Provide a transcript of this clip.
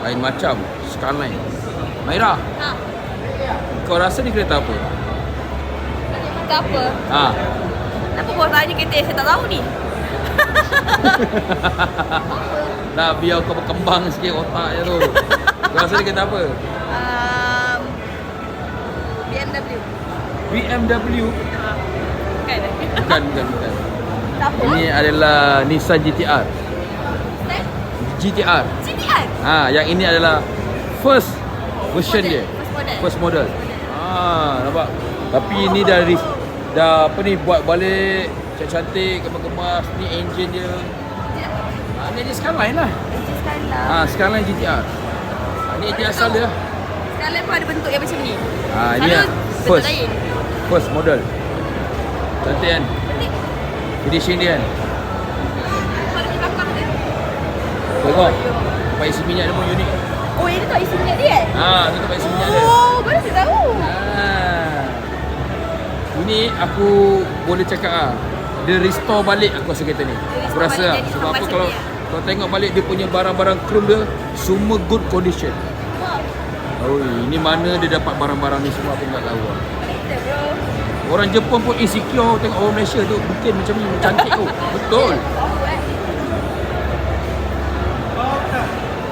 Lain macam Skyline. Maira, Ha. kau rasa ni kereta apa? Kereta apa? Ha. Kenapa kau tanya kereta yang saya tak tahu ni? Dah biar kau berkembang sikit otak je tu. Kau rasa ni kereta apa? BMW. BMW? Bukan. Bukan. Tak apa. Ini adalah Nissan GTR. GTR. GTR. Yang ini adalah first version dia. First model. Nampak. Tapi ini dah apa ni, buat balik cantik-cantik, kemas-kemas. Ni engine dia. Ni Skyline lah. Skyline GTR. Ni engine asal dia. Skyline pun ada bentuk yang macam ni. Ini lah bentuk lain. first model. Cantik kan? Cantik. Finishing dia kan? Kalau di belakang dia. Tengok. Tempat isi minyak dia pun unik. Oh, ini tak isi minyak dia Ni tempat isi minyak dia. Oh, baru saya tahu. Ini aku boleh cakap dia restore balik aku rasa kereta ni. Aku rasa lah. Sebab apa, kalau tengok balik dia punya barang-barang chrome dia semua good condition. Oh, ini mana dia dapat barang-barang ni semua aku tak tahu lah. Orang Jepun pun insecure tengok orang Malaysia tu bikin macam ni, cantik tu. Betul.